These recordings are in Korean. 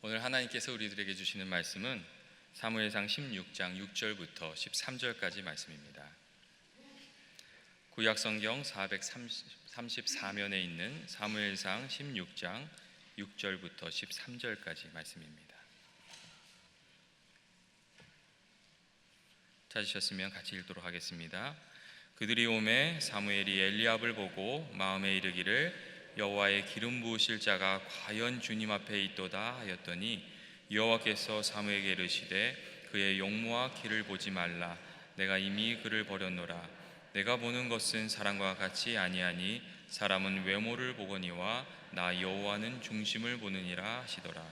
오늘 하나님께서 우리들에게 주시는 말씀은 사무엘상 16장 6절부터 13절까지 말씀입니다. 구약성경 434면에 있는 사무엘상 16장 6절부터 13절까지 말씀입니다. 찾으셨으면 같이 읽도록 하겠습니다. 그들이 오매 사무엘이 엘리압을 보고 마음에 이르기를 여호와의 기름 부으실 자가 과연 주님 앞에 있도다 하였더니 여호와께서 사무엘에게 이르시되 그의 용모와 키를 보지 말라. 내가 이미 그를 버렸노라. 내가 보는 것은 사람과 같이 아니하니 사람은 외모를 보거니와 나 여호와는 중심을 보느니라 하시더라.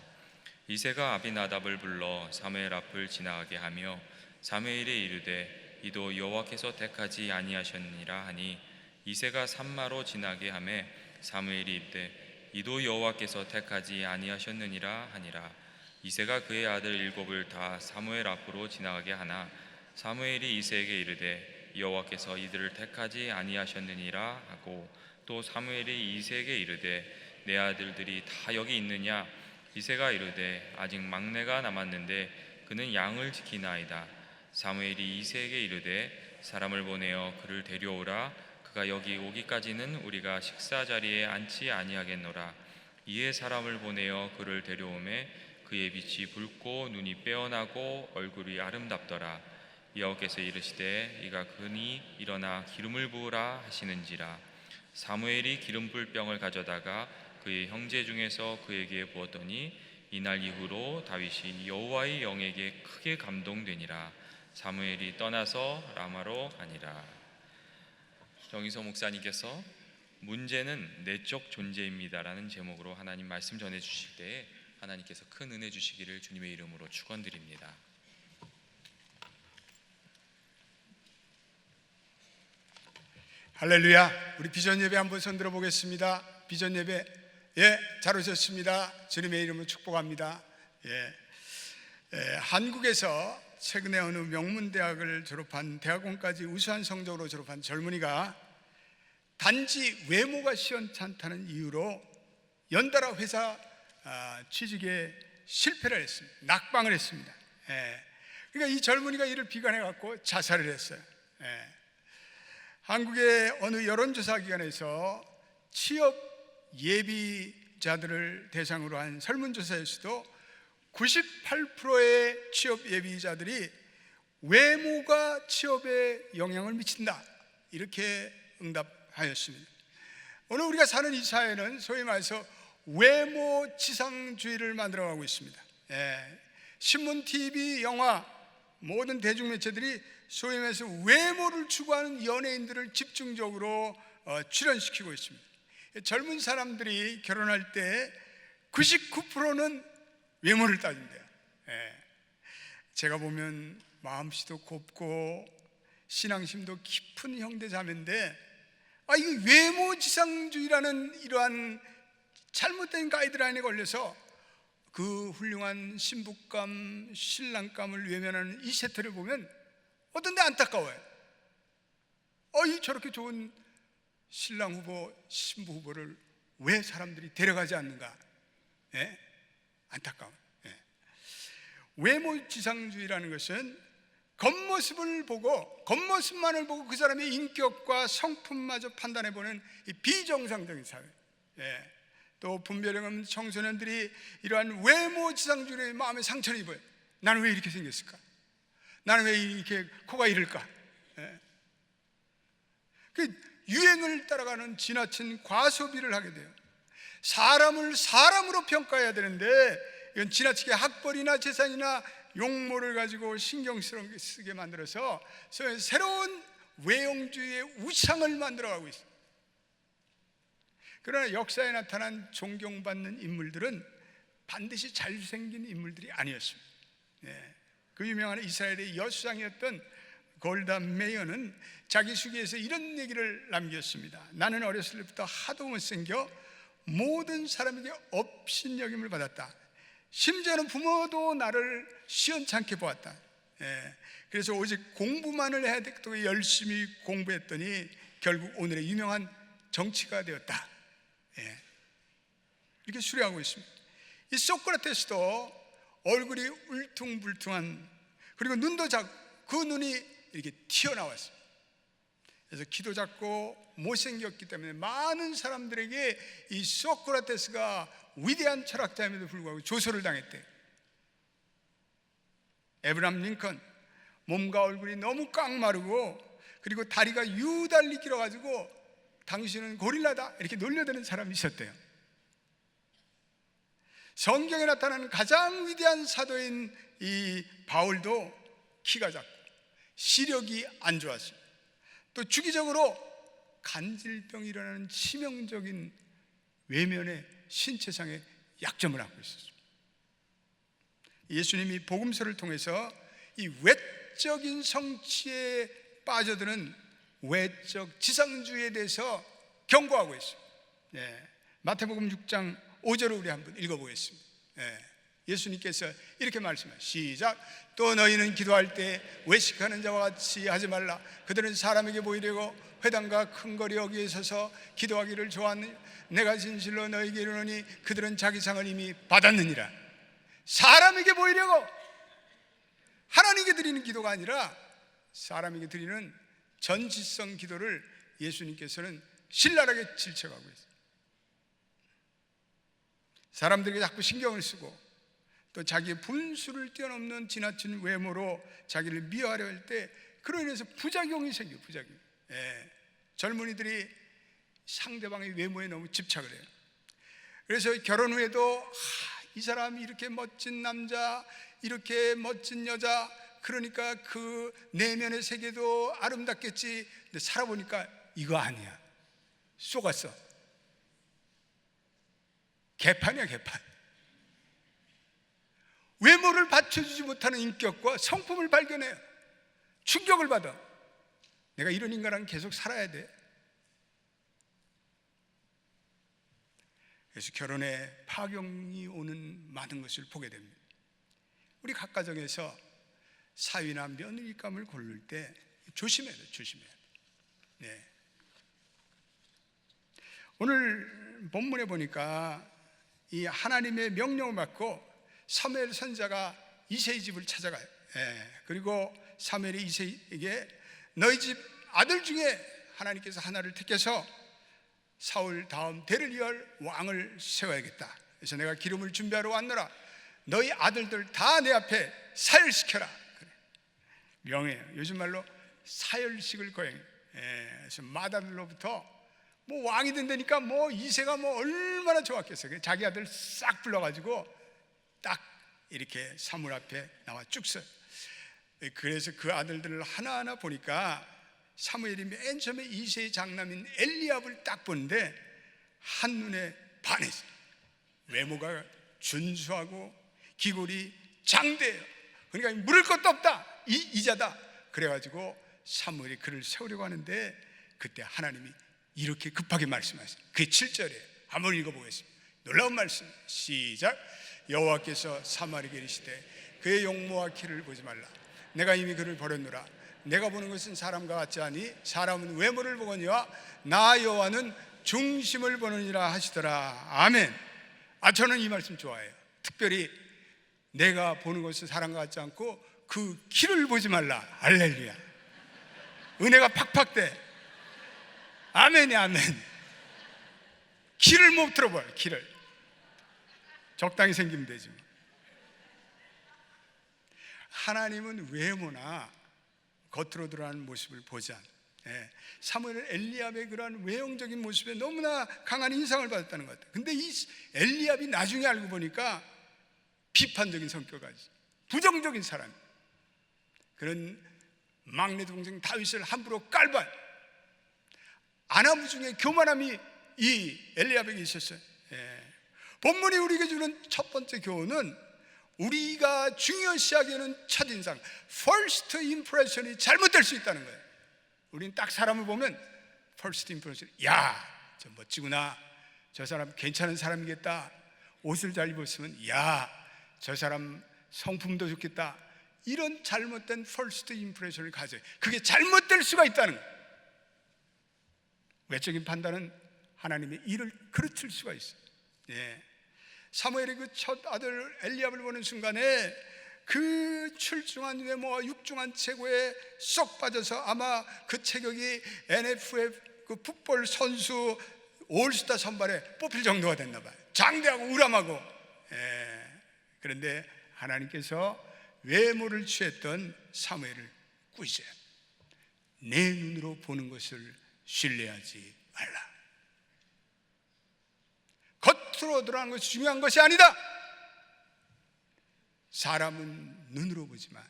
이새가 아비나답을 불러 사무엘 앞을 지나가게 하며 사무엘이 이르되 이도 여호와께서 택하지 아니하셨니라 하니 이새가 산마로 지나게 하매 사무엘이 이르되 이도 여호와께서 택하지 아니하셨느니라 하니라. 이새가 그의 아들 7을 다 사무엘 앞으로 지나가게 하나 사무엘이 이새에게 이르되 여호와께서 이들을 택하지 아니하셨느니라 하고 또 사무엘이 이새에게 이르되 내 아들들이 다 여기 있느냐? 이새가 이르되 아직 막내가 남았는데 그는 양을 지키나이다. 사무엘이 이새에게 이르되 사람을 보내어 그를 데려오라. 그가 여기 오기까지는 우리가 식사 자리에 앉지 아니하겠노라. 이에 사람을 보내어 그를 데려오매 그의 빛이 붉고 눈이 빼어나고 얼굴이 아름답더라. 여호와께서 이르시되 이가 그니 일어나 기름을 부으라 하시는지라. 사무엘이 기름불 병을 가져다가 그의 형제 중에서 그에게 부었더니 이날 이후로 다윗이 여호와의 영에게 크게 감동되니라. 사무엘이 떠나서 라마로 가니라. 정의서 목사님께서 문제는 내적 존재입니다라는 제목으로 하나님 말씀 전해주실 때에 하나님께서 큰 은혜 주시기를 주님의 이름으로 축원드립니다. 할렐루야. 우리 비전 예배 한번 손들어 보겠습니다. 비전 예배, 잘 오셨습니다. 주님의 이름으로 축복합니다. 한국에서 최근에 어느 명문대학을 졸업한 대학원까지 우수한 성적으로 졸업한 젊은이가 단지 외모가 시원찮다는 이유로 연달아 회사 취직에 실패를 했습니다. 낙방을 했습니다. 그러니까 이 젊은이가 이를 비관해 갖고 자살을 했어요. 한국의 어느 여론조사 기관에서 취업 예비자들을 대상으로 한 설문조사에서도 98%의 취업 예비자들이 외모가 취업에 영향을 미친다, 이렇게 응답하였습니다. 오늘 우리가 사는 이 사회는 소위 말해서 외모 지상주의를 만들어가고 있습니다. 신문, TV, 영화, 모든 대중매체들이 소위 말해서 외모를 추구하는 연예인들을 집중적으로 출연시키고 있습니다. 젊은 사람들이 결혼할 때 99%는 외모를 따진대요. 제가 보면 마음씨도 곱고 신앙심도 깊은 형제자매인데 이 외모지상주의라는 이러한 잘못된 가이드라인에 걸려서 그 훌륭한 신부감, 신랑감을 외면하는 이 세태를 보면 어떤 데 안타까워요. 저렇게 좋은 신랑 후보, 신부 후보를 왜 사람들이 데려가지 않는가? 안타까워. 외모지상주의라는 것은 겉모습만을 보고 그 사람의 인격과 성품마저 판단해보는 이 비정상적인 사회. 또 분별력 없는 청소년들이 이러한 외모지상주의의 마음에 상처를 입어요. 나는 왜 이렇게 생겼을까? 나는 왜 이렇게 코가 이럴까? 그 유행을 따라가는 지나친 과소비를 하게 돼요. 사람을 사람으로 평가해야 되는데 이건 지나치게 학벌이나 재산이나 용모를 가지고 신경 쓰게 만들어서 새로운 외형주의의 우상을 만들어가고 있습니다. 그러나 역사에 나타난 존경받는 인물들은 반드시 잘생긴 인물들이 아니었습니다. 그 유명한 이스라엘의 여수장이었던 골다 메이어는 자기 수기에서 이런 얘기를 남겼습니다. 나는 어렸을 때부터 하도 못생겨 모든 사람에게 업신여김을 받았다. 심지어는 부모도 나를 시원찮게 보았다. 그래서 오직 공부만을 해야 되고 열심히 공부했더니 결국 오늘의 유명한 정치가 되었다. 이렇게 수려하고 있습니다. 이 소크라테스도 얼굴이 울퉁불퉁한, 그리고 눈도 작고 그 눈이 이렇게 튀어나왔어요. 그래서 키도 작고 못생겼기 때문에 많은 사람들에게 이 소크라테스가 위대한 철학자임에도 불구하고 조소를 당했대요. 에브라함 링컨, 몸과 얼굴이 너무 깡마르고 그리고 다리가 유달리 길어가지고 당신은 고릴라다 이렇게 놀려대는 사람이 있었대요. 성경에 나타나는 가장 위대한 사도인 이 바울도 키가 작고 시력이 안 좋았어요. 또 주기적으로 간질병이 일어나는 치명적인 외면의 신체상의 약점을 갖고 있었습니다. 예수님이 복음서를 통해서 이 외적인 성취에 빠져드는 외적 지상주의에 대해서 경고하고 있습니다. 마태복음 6장 5절을 우리 한번 읽어보겠습니다. 예수님께서 이렇게 말씀하십니다. 시작. 또 너희는 기도할 때 외식하는 자와 같이 하지 말라. 그들은 사람에게 보이려고 회당과 큰 거리 여기에 서서 기도하기를 좋아하느니 내가 진실로 너희에게 이르노니 그들은 자기 상을 이미 받았느니라. 사람에게 보이려고, 하나님께 드리는 기도가 아니라 사람에게 드리는 전지성 기도를 예수님께서는 신랄하게 질책하고 있어요. 사람들에게 자꾸 신경을 쓰고 또 자기의 분수를 뛰어넘는 지나친 외모로 자기를 미워하려 할 때 그로 인해서 부작용이 생겨요. 부작용. 젊은이들이 상대방의 외모에 너무 집착을 해요. 그래서 결혼 후에도 이 사람이 이렇게 멋진 남자, 이렇게 멋진 여자, 그러니까 그 내면의 세계도 아름답겠지. 근데 살아보니까 이거 아니야. 속았어. 개판이야, 개판. 외모를 받쳐주지 못하는 인격과 성품을 발견해요. 충격을 받아. 내가 이런 인간랑 계속 살아야 돼. 그래서 결혼에 파경이 오는 많은 것을 보게 됩니다. 우리 각 가정에서 사위나 며느리감을 고를 때 조심해야 돼, 조심해야 돼. 오늘 본문에 보니까 이 하나님의 명령을 받고 사무엘 선지자가 이새의 집을 찾아가요. 그리고 사무엘이 이새에게 너희 집 아들 중에 하나님께서 하나를 택해서 사울 다음 대를 이을 왕을 세워야겠다. 그래서 내가 기름을 준비하러 왔노라. 너희 아들들 다 내 앞에 사열시켜라. 그래. 명예요. 요즘 말로 사열식을 거행해요. 그래서 맏아들로부터 뭐 왕이 된다니까 뭐 이새가 뭐 얼마나 좋았겠어요. 자기 아들 싹 불러가지고 딱 이렇게 사물 앞에 나와 쭉 서요. 그래서 그 아들들을 하나하나 보니까 사무엘이 맨 처음에 이새의 장남인 엘리압을 딱 보는데 한눈에 반했어요. 외모가 준수하고 기골이 장대해요. 그러니까 물을 것도 없다, 이자다. 그래가지고 사무엘이 그를 세우려고 하는데 그때 하나님이 이렇게 급하게 말씀하셨어요. 그게 7절이에요. 한번 읽어보겠습니다. 놀라운 말씀. 시작. 여호와께서 사무엘에게 이르시되 그의 용모와 키를 보지 말라. 내가 이미 그를 버렸노라. 내가 보는 것은 사람과 같지 아니 사람은 외모를 보거니와 나 여호와는 중심을 보느니라 하시더라. 아멘. 저는 이 말씀 좋아해요. 특별히 내가 보는 것은 사람과 같지 않고 그 키를 보지 말라. 할렐루야. 은혜가 팍팍 돼. 아멘이 아멘. 키를 못 들어봐요. 키를 적당히 생기면 되지. 하나님은 외모나 겉으로 드러나는 모습을 보지 않아요. 사무엘은 엘리압의 그러한 외형적인 모습에 너무나 강한 인상을 받았다는 것 같아요. 근데 이 엘리압이 나중에 알고 보니까 비판적인 성격을 가지고 부정적인 사람, 그런 막내 동생 다윗을 함부로 깔반, 아나무 중에 교만함이 이 엘리압에게 있었어요. 본문이 우리에게 주는 첫 번째 교훈은 우리가 중요시하기에는 첫인상, first impression이 잘못될 수 있다는 거예요. 우리는 딱 사람을 보면 first impression, 야, 저 멋지구나, 저 사람 괜찮은 사람이겠다, 옷을 잘 입었으면 야, 저 사람 성품도 좋겠다, 이런 잘못된 first impression을 가져요. 그게 잘못될 수가 있다는 거예요. 외적인 판단은 하나님의 일을 그르칠 수가 있어요. 사무엘이 그 첫 아들 엘리압을 보는 순간에 그 출중한 외모와 육중한 체구에 쏙 빠져서 아마 그 체격이 NFL 그 풋볼 선수 올스타 선발에 뽑힐 정도가 됐나 봐요. 장대하고 우람하고. 그런데 하나님께서 외모를 취했던 사무엘을 꾸짖어요. 내 눈으로 보는 것을 신뢰하지 말라. 겉으로 드러나는 것이 중요한 것이 아니다. 사람은 눈으로 보지만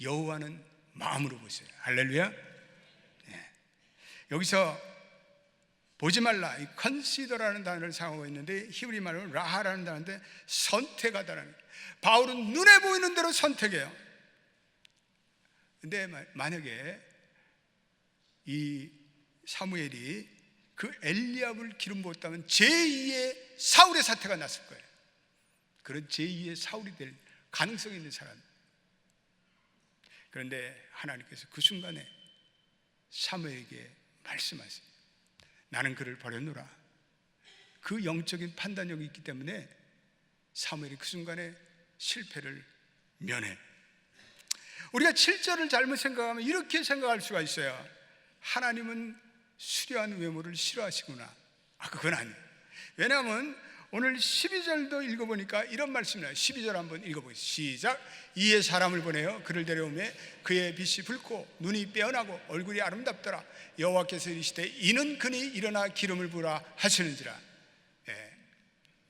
여호와는 마음으로 보세요. 할렐루야. 여기서 보지 말라, 이 컨시더라는 단어를 사용하고 있는데 히브리 말로는 라하라는 단어인데 선택하다라는 거예요. 바울은 눈에 보이는 대로 선택해요. 근데 만약에 이 사무엘이 그 엘리압을 기름 부었다면 제2의 사울의 사태가 났을 거예요. 그런 제2의 사울이 될 가능성이 있는 사람. 그런데 하나님께서 그 순간에 사무엘에게 말씀하세요. 나는 그를 버렸노라. 그 영적인 판단력이 있기 때문에 사무엘이 그 순간에 실패를 면해. 우리가 7절을 잘못 생각하면 이렇게 생각할 수가 있어요. 하나님은 수려한 외모를 싫어하시구나. 그건 아니에요. 왜냐하면 오늘 12절도 읽어보니까 이런 말씀이 나요. 12절 한번 읽어보겠습니다. 시작. 이에 사람을 보내어 그를 데려오매 그의 빛이 붉고 눈이 빼어나고 얼굴이 아름답더라. 여호와께서 이르시되 이는 그니 일어나 기름을 부으라 하시는지라.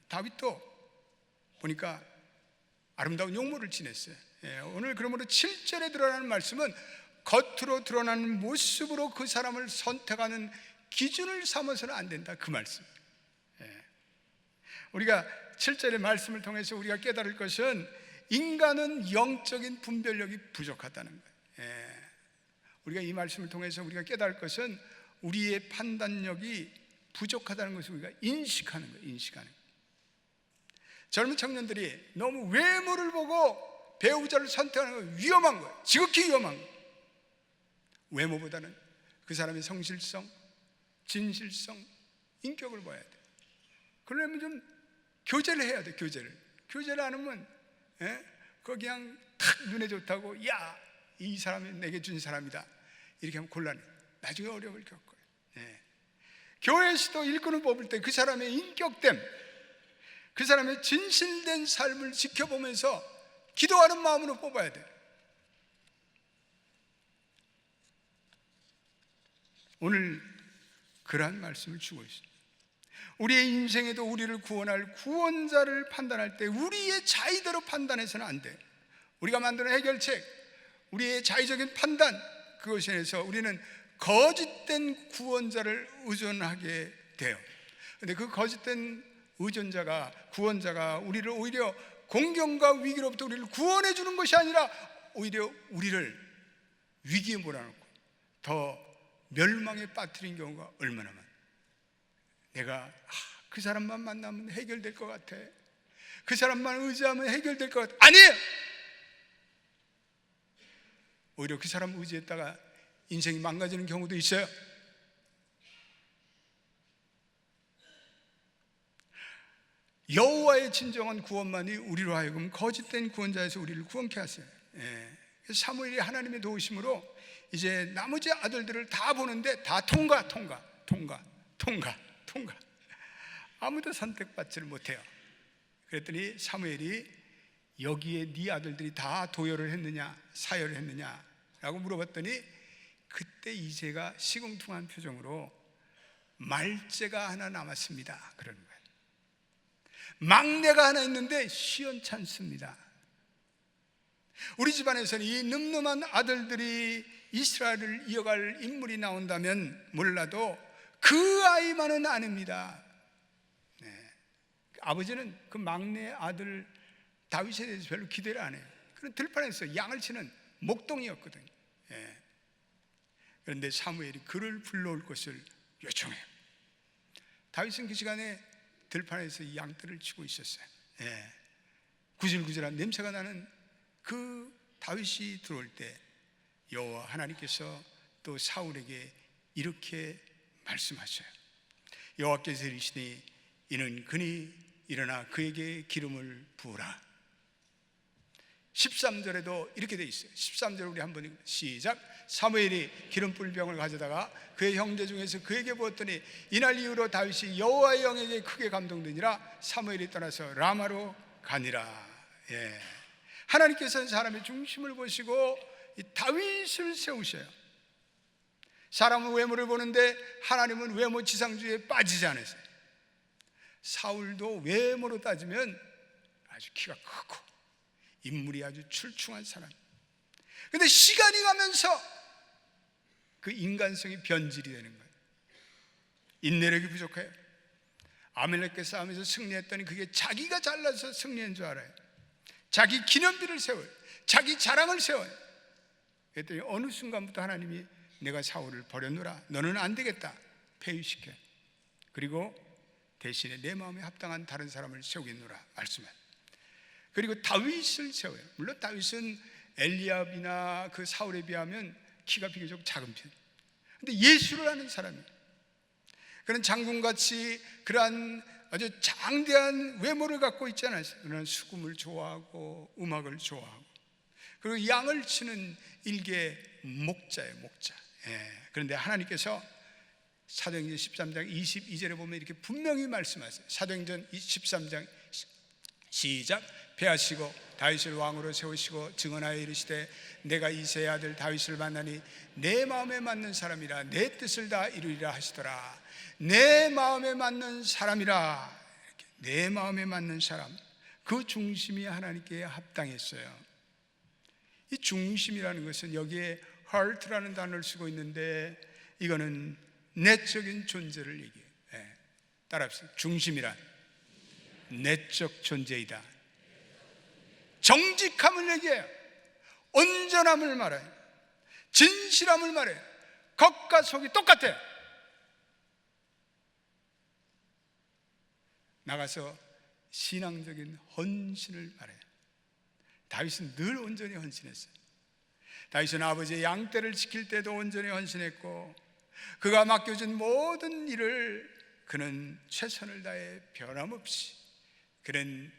다윗도 보니까 아름다운 용모를 지냈어요. 오늘 그러므로 7절에 드러나는 말씀은 겉으로 드러나는 모습으로 그 사람을 선택하는 기준을 삼아서는 안 된다, 그 말씀. 우리가 7절의 말씀을 통해서 우리가 깨달을 것은 인간은 영적인 분별력이 부족하다는 거예요. 우리가 이 말씀을 통해서 우리가 깨달을 것은 우리의 판단력이 부족하다는 것을 우리가 인식하는 거예요. 인식하는 거예요. 젊은 청년들이 너무 외모를 보고 배우자를 선택하는 건 위험한 거예요. 지극히 위험한 거예요. 외모보다는 그 사람의 성실성, 진실성, 인격을 봐야 돼. 그러려면 좀 교제를 해야 돼. 교제를 안 하면 그거 그냥 탁 눈에 좋다고, 야, 이 사람이 내게 준 사람이다, 이렇게 하면 곤란해. 나중에 어려움을 겪어요. 교회에서도 일꾼을 뽑을 때 그 사람의 인격됨, 그 사람의 진실된 삶을 지켜보면서 기도하는 마음으로 뽑아야 돼. 오늘 그러한 말씀을 주고 있습니다. 우리의 인생에도 우리를 구원할 구원자를 판단할 때 우리의 자의대로 판단해서는 안 돼. 우리가 만드는 해결책, 우리의 자의적인 판단, 그것에 의해서 우리는 거짓된 구원자를 의존하게 돼요. 그런데 그 거짓된 구원자가 우리를 오히려 공경과 위기로부터 우리를 구원해 주는 것이 아니라 오히려 우리를 위기에 몰아넣고 더 멸망에 빠뜨린 경우가 얼마나 많아. 내가 그 사람만 만나면 해결될 것 같아, 그 사람만 의지하면 해결될 것 같아. 아니에요. 오히려 그 사람 의지했다가 인생이 망가지는 경우도 있어요. 여호와의 진정한 구원만이 우리로 하여금 거짓된 구원자에서 우리를 구원케 하세요. 사무엘이 하나님의 도우심으로 이제 나머지 아들들을 다 보는데 다 통과. 아무도 선택받지를 못해요. 그랬더니 사무엘이 여기에 네 아들들이 다 도열을 했느냐 사열을 했느냐 라고 물어봤더니 그때 이새가 시궁퉁한 표정으로 말째가 하나 남았습니다 그러는 거예요. 막내가 하나 있는데 시원찮습니다. 우리 집안에서는 이 늠름한 아들들이 이스라엘을 이어갈 인물이 나온다면 몰라도 그 아이만은 아닙니다. 아버지는 그 막내 아들 다윗에 대해서 별로 기대를 안 해요. 그런 들판에서 양을 치는 목동이었거든요. 그런데 사무엘이 그를 불러올 것을 요청해요. 다윗은 그 시간에 들판에서 양떼를 치고 있었어요. 구질구질한 냄새가 나는 그 다윗이 들어올 때 여호와 하나님께서 또 사울에게 이렇게 말씀하셔요. 여호와께서 이르시니 이는 그니 일어나 그에게 기름을 부으라. 13절에도 이렇게 돼 있어요. 13절 우리 한번 시작. 사무엘이 기름불 병을 가져다가 그의 형제 중에서 그에게 부었더니 이날 이후로 다윗이 여호와의 영에게 크게 감동되니라. 사무엘이 떠나서 라마로 가니라. 예. 하나님께서는 사람의 중심을 보시고 이 다윗을 세우셔요. 사람은 외모를 보는데 하나님은 외모 지상주의에 빠지지 않으세요. 사울도 외모로 따지면 아주 키가 크고 인물이 아주 출중한 사람. 근데 시간이 가면서 그 인간성이 변질이 되는 거예요. 인내력이 부족해요. 아말렉과 싸우면서 승리했더니 그게 자기가 잘나서 승리한 줄 알아요. 자기 기념비를 세워요. 자기 자랑을 세워요. 그랬더니 어느 순간부터 하나님이 내가 사울을 버렸노라. 너는 안 되겠다. 폐위시켜. 그리고 대신에 내 마음에 합당한 다른 사람을 세우겠노라 말씀해요. 그리고 다윗을 세워요. 물론 다윗은 엘리압이나 그 사울에 비하면 키가 비교적 작은 편. 근데 예술을 하는 사람이에요. 그런 장군같이 그러한 아주 장대한 외모를 갖고 있지 않았어요. 그러나 수금을 좋아하고 음악을 좋아하고 그리고 양을 치는 일개 목자예요. 목자. 예. 그런데 하나님께서 사도행전 13장 22절에 보면 이렇게 분명히 말씀하세요. 사도행전 13장 시작. 패하시고 다윗을 왕으로 세우시고 증언하여 이르시되 내가 이새의 아들 다윗을 만나니 내 마음에 맞는 사람이라 내 뜻을 다 이루리라 하시더라. 내 마음에 맞는 사람이라. 이렇게 내 마음에 맞는 사람, 그 중심이 하나님께 합당했어요. 이 중심이라는 것은 여기에 heart라는 단어를 쓰고 있는데 이거는 내적인 존재를 얘기해요. 네. 따라합시다. 중심이란 내적 존재이다. 정직함을 얘기해요. 온전함을 말해요. 진실함을 말해요. 겉과 속이 똑같아요. 나가서 신앙적인 헌신을 말해요. 다윗은 늘 온전히 헌신했어요. 다윗은 아버지의 양떼를 지킬 때도 온전히 헌신했고 그가 맡겨준 모든 일을 그는 최선을 다해 변함없이, 그는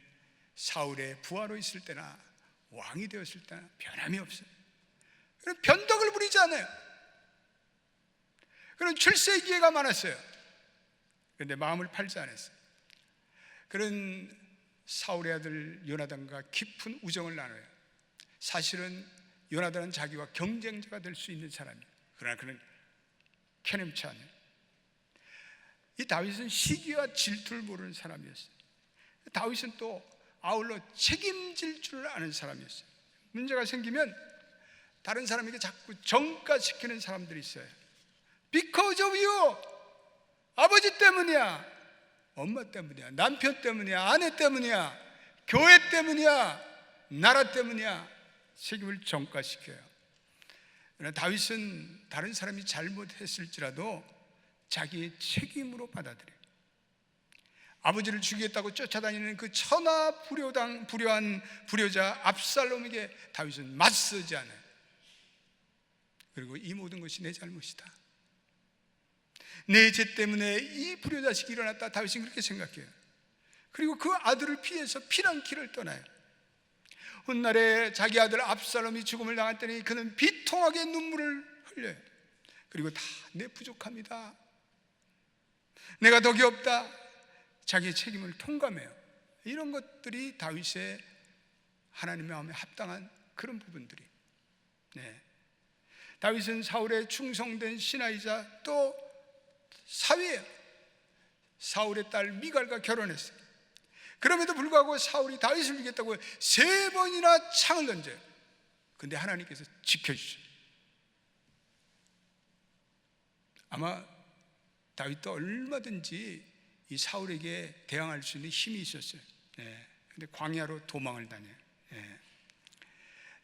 사울의 부하로 있을 때나 왕이 되었을 때나 변함이 없어요. 그는 변덕을 부리지 않아요. 그는 출세의 기회가 많았어요. 그런데 마음을 팔지 않았어요. 그는 사울의 아들 요나단과 깊은 우정을 나눠요. 사실은 요나단은 자기와 경쟁자가 될 수 있는 사람이에요. 그러나 그는 캐념치 않아요. 이 다윗은 시기와 질투를 모르는 사람이었어요. 다윗은 또 아울러 책임질 줄 아는 사람이었어요. 문제가 생기면 다른 사람에게 자꾸 정가시키는 사람들이 있어요. Because of you. 아버지 때문이야, 엄마 때문이야, 남편 때문이야, 아내 때문이야, 교회 때문이야, 나라 때문이야. 책임을 전가시켜요. 그러나 다윗은 다른 사람이 잘못했을지라도 자기의 책임으로 받아들여요. 아버지를 죽이겠다고 쫓아다니는 그 천하불효한 불효자 압살롬에게 다윗은 맞서지 않아요. 그리고 이 모든 것이 내 잘못이다, 내 죄 때문에 이 불효자식이 일어났다, 다윗은 그렇게 생각해요. 그리고 그 아들을 피해서 피난길을 떠나요. 훗날에 자기 아들 압살롬이 죽음을 당했더니 그는 비통하게 눈물을 흘려요. 그리고 다 내 부족함이다, 내가 덕이 없다, 자기의 책임을 통감해요. 이런 것들이 다윗의 하나님의 마음에 합당한 그런 부분들이. 네. 다윗은 사울의 충성된 신하이자 또 사위예요. 사울의 딸 미갈과 결혼했어요. 그럼에도 불구하고 사울이 다윗을 죽이겠다고 3번이나 창을 던져요. 근데 하나님께서 지켜주셔요. 아마 다윗도 얼마든지 이 사울에게 대항할 수 있는 힘이 있었어요. 근데 광야로 도망을 다녀요.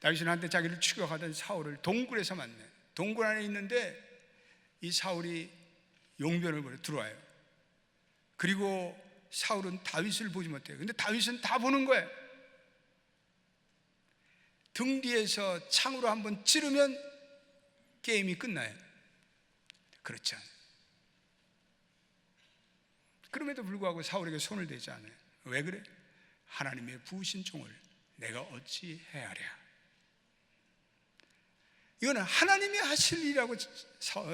다윗은 한때 자기를 추격하던 사울을 동굴에서 만나요. 동굴 안에 있는데 이 사울이 용변을 보러 들어와요. 그리고 사울은 다윗을 보지 못해요. 근데 다윗은 다 보는 거예요. 등 뒤에서 창으로 한번 찌르면 게임이 끝나요. 그렇지 않아요. 그럼에도 불구하고 사울에게 손을 대지 않아요. 왜 그래? 하나님의 부으신 종을 내가 어찌 헤아랴. 이거는 하나님이 하실 일이라고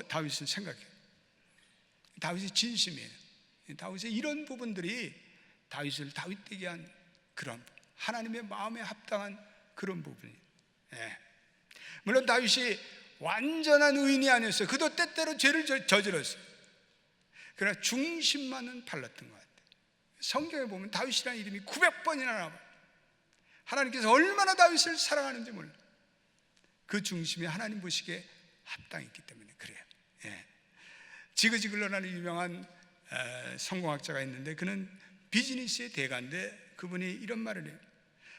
다윗은 생각해요. 다윗이 진심이에요. 다윗의 이런 부분들이 다윗을 다윗되게 한 그런 하나님의 마음에 합당한 그런 부분이에요. 예. 물론 다윗이 완전한 의인이 아니었어요. 그도 때때로 죄를 저질렀어요. 그러나 중심만은 달랐던 것 같아요. 성경에 보면 다윗이라는 이름이 900번이나 나와요. 하나님께서 얼마나 다윗을 사랑하는지 몰라요. 그 중심이 하나님 보시기에 합당했기 때문에 그래요. 예. 지그지글러라는 유명한 성공학자가 있는데 그는 비즈니스의 대가인데 그분이 이런 말을 해요.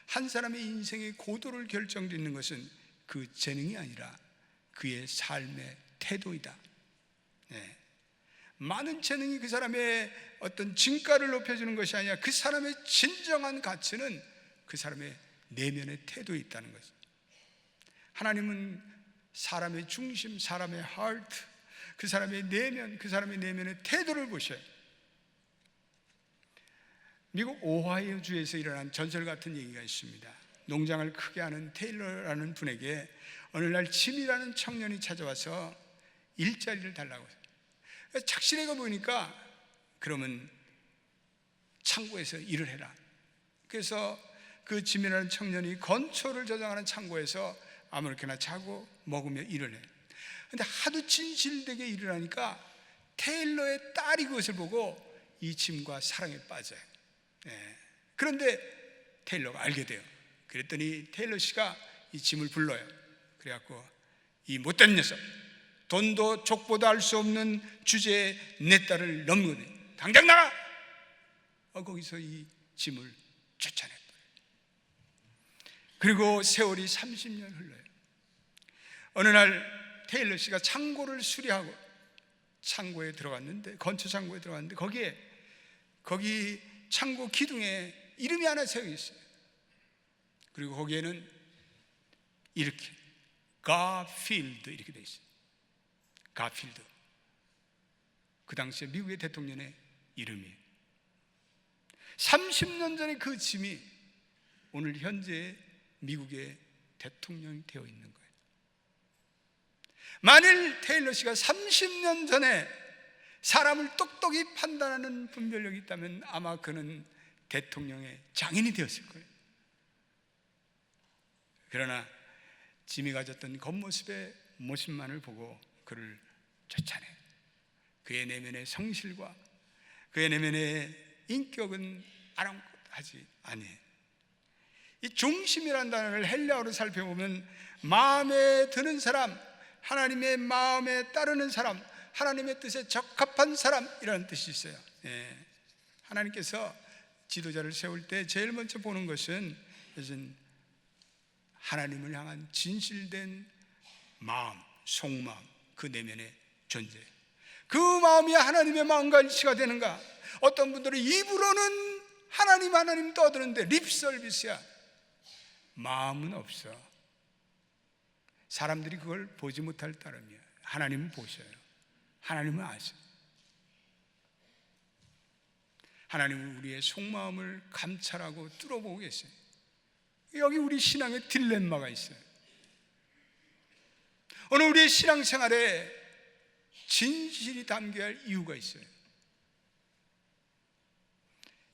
한 사람의 인생의 고도를 결정짓는 것은 그 재능이 아니라 그의 삶의 태도이다. 예. 많은 재능이 그 사람의 어떤 진가를 높여주는 것이 아니라 그 사람의 진정한 가치는 그 사람의 내면의 태도에 있다는 거죠. 하나님은 사람의 중심, 사람의 하트, 그 사람의 내면, 그 사람의 내면의 태도를 보셔요. 미국 오하이오 주에서 일어난 전설 같은 얘기가 있습니다. 농장을 크게 하는 테일러라는 분에게 어느 날 짐이라는 청년이 찾아와서 일자리를 달라고 해요. 착실해 보이니까 그러면 창고에서 일을 해라. 그래서 그 짐이라는 청년이 건초를 저장하는 창고에서 아무렇게나 자고 먹으며 일을 해요. 근데 하도 진실되게 일을 하니까 테일러의 딸이 그것을 보고 이 짐과 사랑에 빠져요. 예. 그런데 테일러가 알게 돼요. 그랬더니 테일러 씨가 이 짐을 불러요. 그래갖고 이 못된 녀석, 돈도 족보도 알 수 없는 주제에 내 딸을 넘거든. 당장 나가! 거기서 이 짐을 쫓아냈어요. 그리고 세월이 30년 흘러요. 어느 날 테일러 씨가 창고를 수리하고 창고에 들어갔는데, 건초 창고에 들어갔는데 거기 창고 기둥에 이름이 하나 새겨 있어요. 그리고 거기에는 이렇게 가필드 이렇게 돼 있어요. 가필드. 그 당시에 미국의 대통령의 이름이에요. 30년 전에 그 짐이 오늘 현재 미국의 대통령이 되어 있는 거예요. 만일 테일러 씨가 30년 전에 사람을 똑똑히 판단하는 분별력이 있다면 아마 그는 대통령의 장인이 되었을 거예요. 그러나 짐이 가졌던 겉모습의 모습만을 보고 그를 쫓아내. 그의 내면의 성실과 그의 내면의 인격은 아랑곳하지 아니에요. 이 중심이라는 단어를 헬라어로 살펴보면 마음에 드는 사람, 하나님의 마음에 따르는 사람, 하나님의 뜻에 적합한 사람이라는 뜻이 있어요. 예. 하나님께서 지도자를 세울 때 제일 먼저 보는 것은 하나님을 향한 진실된 마음, 속마음, 그 내면의 존재. 그 마음이 하나님의 마음과 일치가 되는가? 어떤 분들은 입으로는 하나님 떠드는데 립서비스야. 마음은 없어. 사람들이 그걸 보지 못할 따름이야. 하나님은 보셔요. 하나님은 아셔. 하나님은 우리의 속마음을 감찰하고 뚫어보고 계세요. 여기 우리 신앙의 딜레마가 있어요. 오늘 우리의 신앙생활에 진실이 담겨야 할 이유가 있어요.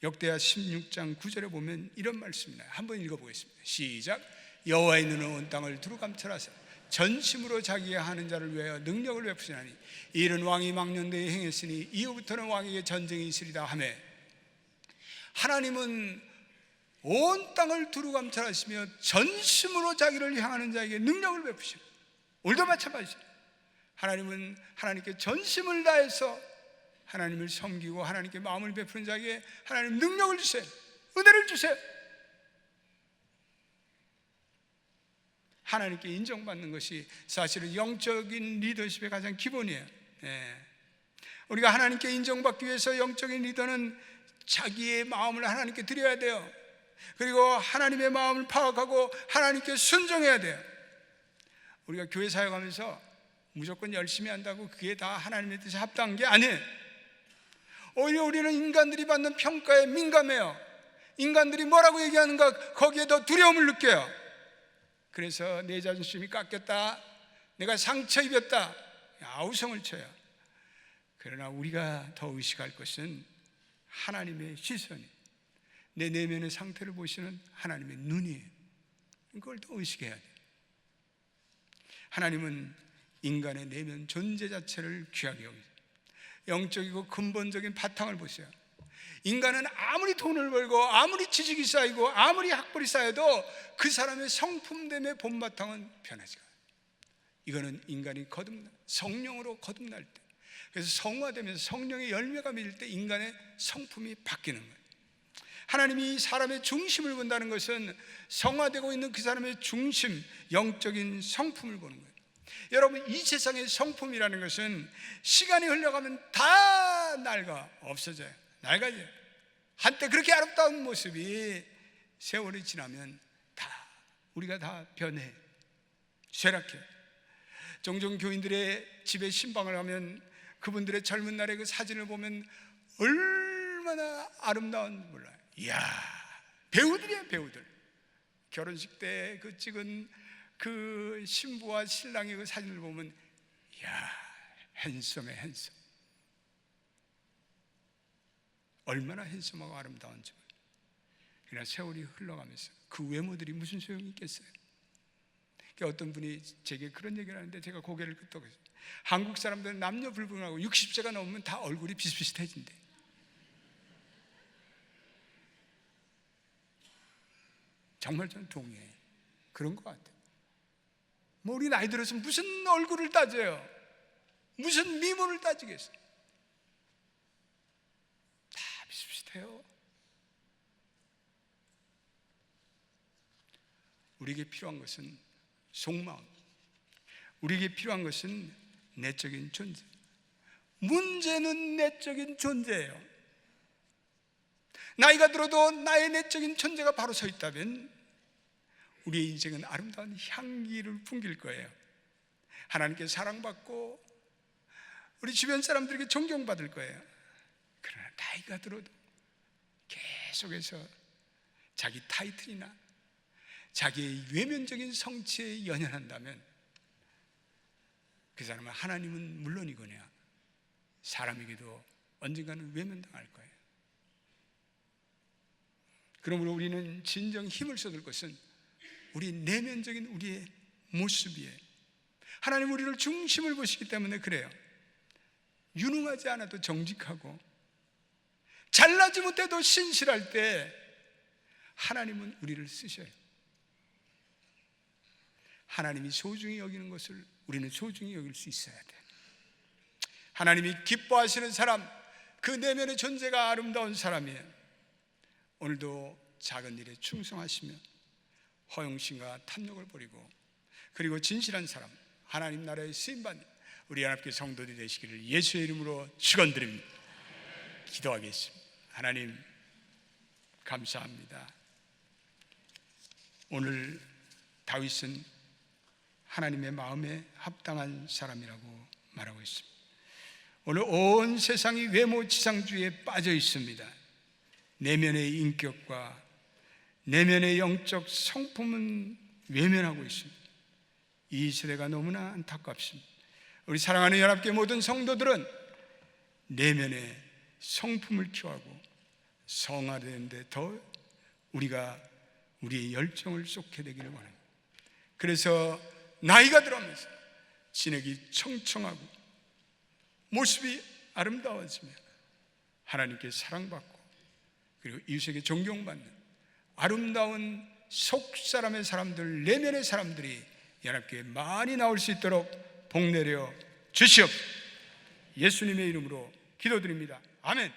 역대하 16장 9절에 보면 이런 말씀이나요. 한번 읽어보겠습니다. 시작. 여호와의 눈은 온 땅을 두루 감찰하사 전심으로 자기가 하는 자를 위하여 능력을 베푸시나니 이는 왕이 망령되이 행했으니 이후부터는 왕에게 전쟁이 있으리다 하며, 하나님은 온 땅을 두루 감찰하시며 전심으로 자기를 향하는 자에게 능력을 베푸시고, 오늘도 마찬가지죠. 하나님은 하나님께 전심을 다해서 하나님을 섬기고 하나님께 마음을 베푸는 자에게 하나님 능력을 주세요. 은혜를 주세요. 하나님께 인정받는 것이 사실은 영적인 리더십의 가장 기본이에요. 우리가 하나님께 인정받기 위해서 영적인 리더는 자기의 마음을 하나님께 드려야 돼요. 그리고 하나님의 마음을 파악하고 하나님께 순종해야 돼요. 우리가 교회 사역하면서 무조건 열심히 한다고 그게 다 하나님의 뜻에 합당한 게 아니에요. 오히려 우리는 인간들이 받는 평가에 민감해요. 인간들이 뭐라고 얘기하는가 거기에 더 두려움을 느껴요. 그래서 내 자존심이 깎였다, 내가 상처 입었다, 아우성을 쳐요. 그러나 우리가 더 의식할 것은 하나님의 시선이, 내 내면의 상태를 보시는 하나님의 눈이에요. 그걸 더 의식해야 돼요. 하나님은 인간의 내면 존재 자체를 귀하게 여기세요. 영적이고 근본적인 바탕을 보세요. 인간은 아무리 돈을 벌고 아무리 지식이 쌓이고 아무리 학벌이 쌓여도 그 사람의 성품됨의 본바탕은 변하지가 않아요. 이거는 인간이 성령으로 거듭날 때, 그래서 성화되면서 성령의 열매가 맺을 때 인간의 성품이 바뀌는 거예요. 하나님이 사람의 중심을 본다는 것은 성화되고 있는 그 사람의 중심, 영적인 성품을 보는 거예요. 여러분, 이 세상의 성품이라는 것은 시간이 흘러가면 다 없어져요. 낡아져요. 한때 그렇게 아름다운 모습이 세월이 지나면 우리가 다 변해, 쇠락해. 종종 교인들의 집에 신방을 하면 그분들의 젊은 날의 그 사진을 보면 얼마나 아름다운 몰라요. 이야, 배우들이야, 배우들. 결혼식 때 그 찍은 그 신부와 신랑의 그 사진을 보면 이야, 핸섬해, 핸섬. 얼마나 핸섬하고 아름다운지. 그러나 세월이 흘러가면서 그 외모들이 무슨 소용이 있겠어요? 그러니까 어떤 분이 제게 그런 얘기를 하는데 제가 고개를 끄덕였어요. 한국 사람들은 남녀 불문하고 60세가 넘으면 다 얼굴이 비슷비슷해진대. 정말 저는 동의해요. 그런 것 같아요. 뭐 우리 나이 들어서 무슨 얼굴을 따져요? 무슨 미모를 따지겠어요? 다 비슷비슷해요. 우리에게 필요한 것은 속마음, 우리에게 필요한 것은 내적인 존재. 문제는 내적인 존재예요. 나이가 들어도 나의 내적인 존재가 바로 서 있다면 우리의 인생은 아름다운 향기를 풍길 거예요. 하나님께 사랑받고 우리 주변 사람들에게 존경받을 거예요. 그러나 나이가 들어도 계속해서 자기 타이틀이나 자기의 외면적인 성취에 연연한다면 그 사람은 하나님은 물론이거냐 사람에게도 언젠가는 외면당할 거예요. 그러므로 우리는 진정 힘을 쏟을 것은 우리 내면적인 우리의 모습이에요. 하나님 우리를 중심을 보시기 때문에 그래요. 유능하지 않아도 정직하고 잘나지 못해도 신실할 때 하나님은 우리를 쓰셔요. 하나님이 소중히 여기는 것을 우리는 소중히 여길 수 있어야 돼요. 하나님이 기뻐하시는 사람, 그 내면의 존재가 아름다운 사람이에요. 오늘도 작은 일에 충성하시며 허영심과 탐욕을 버리고 그리고 진실한 사람, 하나님 나라에 쓰임받는 우리 하나님께 성도들이 되시기를 예수의 이름으로 축원드립니다. 기도하겠습니다. 하나님 감사합니다. 오늘 다윗은 하나님의 마음에 합당한 사람이라고 말하고 있습니다. 오늘 온 세상이 외모지상주의에 빠져 있습니다. 내면의 인격과 내면의 영적 성품은 외면하고 있습니다. 이 시대가 너무나 안타깝습니다. 우리 사랑하는 연합교회 모든 성도들은 내면의 성품을 키워하고 성화되는데 더 우리가 우리의 열정을 쏟게 되기를 원합니다. 그래서 나이가 들어가면서 진액이 청청하고 모습이 아름다워지며 하나님께 사랑받고 그리고 이웃에게 존경받는 아름다운 속사람의 사람들, 내면의 사람들이 연합교회에 많이 나올 수 있도록 복 내려 주시옵소서. 예수님의 이름으로 기도드립니다. 아멘.